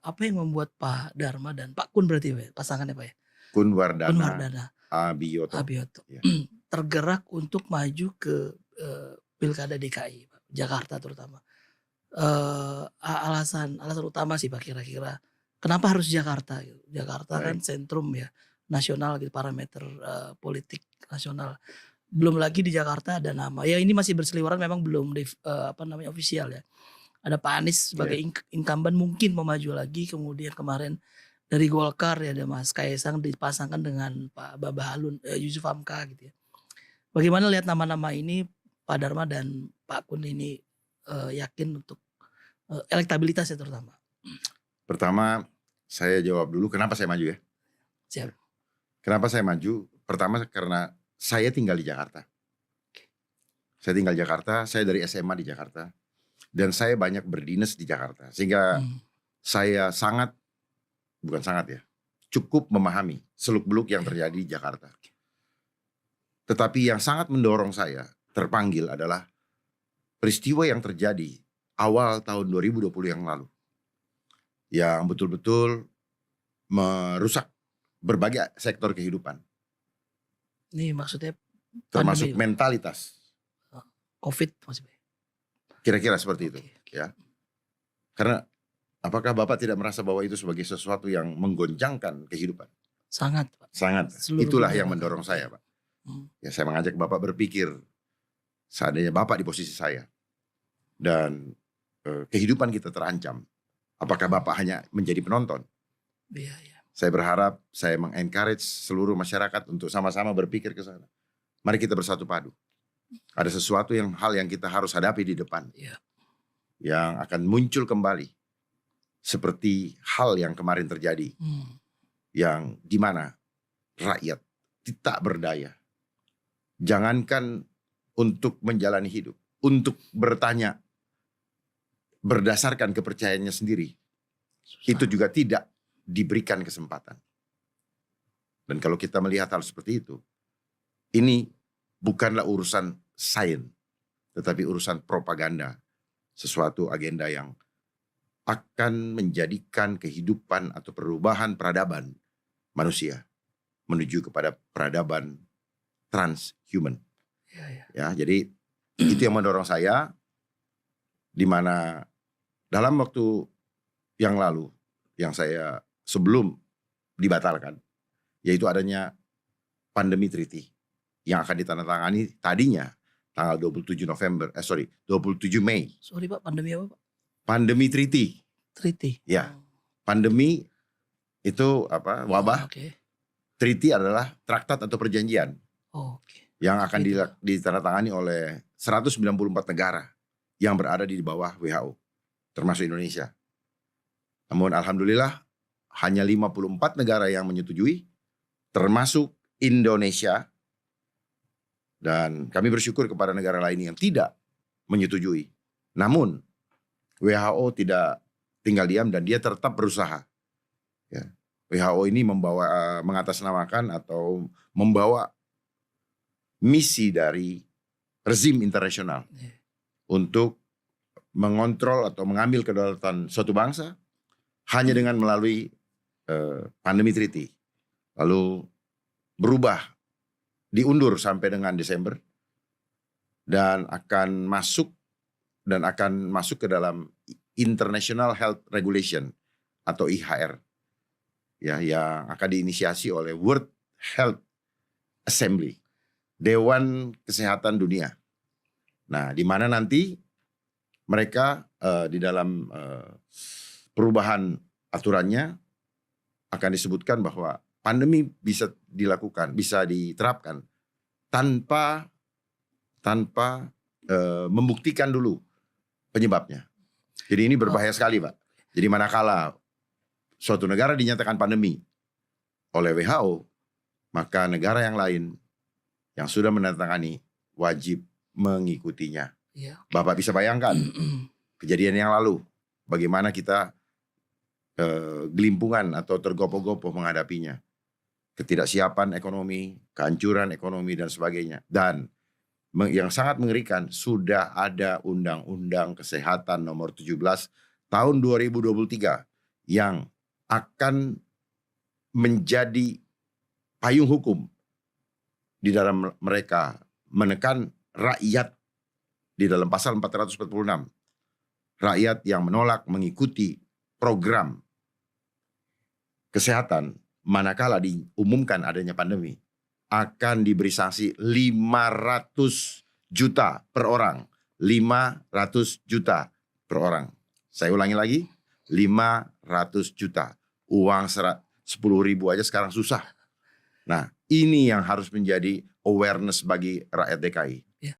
apa yang membuat Pak Dharma dan Pak Kun berarti Pak ya, pasangannya Pak ya? Kun Kun Wardana Wardana Abiyoto. Abioto Ya. tergerak untuk maju ke Pilkada DKI Pak, Jakarta terutama. Alasan utama sih Pak kira-kira kenapa harus Jakarta gitu? Jakarta kan Baik. sentrum ya nasional gitu, parameter politik nasional. Belum lagi di Jakarta ada nama, ya ini masih berseliweran memang belum ofisial ya. Ada Pak Anies sebagai Ya. incumbent mungkin mau maju lagi, kemudian kemarin dari Golkar ya ada Mas Kaisang dipasangkan dengan Pak Babahalun, Yusuf Hamka gitu ya. Bagaimana lihat nama-nama ini Pak Dharma dan Pak Kun ini yakin untuk elektabilitasnya terutama? Pertama saya jawab dulu kenapa saya maju ya. Siap. Kenapa saya maju? Pertama karena saya tinggal di Jakarta. Saya tinggal di Jakarta, saya dari SMA di Jakarta. Dan saya banyak berdinas di Jakarta. Sehingga saya cukup memahami seluk-beluk yang terjadi di Jakarta. Tetapi yang sangat mendorong saya terpanggil adalah peristiwa yang terjadi awal tahun 2020 yang lalu. Yang betul-betul merusak berbagai sektor kehidupan. Ini maksudnya Termasuk pandemi, mentalitas. COVID maksudnya. Kira-kira seperti itu. Oke. Ya. Karena apakah Bapak tidak merasa bahwa itu sebagai sesuatu yang menggoncangkan kehidupan? Sangat Pak. Sangat. Seluruh Itulah dunia yang bahkan. mendorong saya Pak. Ya, saya mengajak Bapak berpikir seandainya Bapak di posisi saya dan kehidupan kita terancam, apakah Bapak hanya menjadi penonton? Iya. Saya berharap saya mengencourage seluruh masyarakat untuk sama-sama berpikir ke sana. Mari kita bersatu padu. Ada sesuatu hal yang kita harus hadapi di depan. Iya. Yang akan muncul kembali. Seperti hal yang kemarin terjadi. Yang dimana rakyat tidak berdaya. Jangankan untuk menjalani hidup. Untuk bertanya. Berdasarkan kepercayaannya sendiri. Itu juga tidak diberikan kesempatan. Dan kalau kita melihat hal seperti itu. Ini bukanlah urusan sains. Tetapi urusan propaganda. Sesuatu agenda yang akan menjadikan kehidupan atau perubahan peradaban manusia menuju kepada peradaban transhuman. Ya, jadi itu yang mendorong saya, di mana dalam waktu yang lalu yang saya sebelum dibatalkan, yaitu adanya pandemi treaty yang akan ditandatangani tadinya tanggal 27 Mei. Sorry Pak, pandemi apa Pak? Pandemi treaty. Ya, pandemi itu wabah. Treaty adalah traktat atau perjanjian yang akan ditandatangani oleh 194 negara yang berada di bawah WHO, termasuk Indonesia. Namun alhamdulillah hanya 54 negara yang menyetujui, termasuk Indonesia. Dan kami bersyukur kepada negara lain yang tidak menyetujui. Namun WHO tidak tinggal diam dan dia tetap berusaha. Ya. WHO ini mengatasnamakan atau membawa misi dari rezim internasional untuk mengontrol atau mengambil kedaulatan suatu bangsa hanya dengan melalui pandemi treaty. Lalu berubah, diundur sampai dengan Desember dan akan masuk ke dalam International Health Regulation atau IHR. Ya, yang akan diinisiasi oleh World Health Assembly, Dewan Kesehatan Dunia. Nah, di mana nanti mereka di dalam perubahan aturannya akan disebutkan bahwa pandemi bisa dilakukan, bisa diterapkan tanpa membuktikan dulu penyebabnya. Jadi ini berbahaya sekali Pak. Jadi manakala suatu negara dinyatakan pandemi oleh WHO, maka negara yang lain yang sudah menandatangani wajib mengikutinya. Bapak bisa bayangkan kejadian yang lalu, bagaimana kita gelimpungan atau tergopoh-gopoh menghadapinya. Ketidaksiapan ekonomi, kehancuran ekonomi dan sebagainya. Dan yang sangat mengerikan, sudah ada Undang-Undang Kesehatan nomor 17 tahun 2023 yang akan menjadi payung hukum di dalam mereka menekan rakyat di dalam pasal 446. Rakyat yang menolak mengikuti program kesehatan manakala diumumkan adanya pandemi akan diberi sanksi 500 juta per orang. 500 juta per orang. Saya ulangi lagi, 500 juta. Uang 10.000 aja sekarang susah. Nah, ini yang harus menjadi awareness bagi rakyat DKI.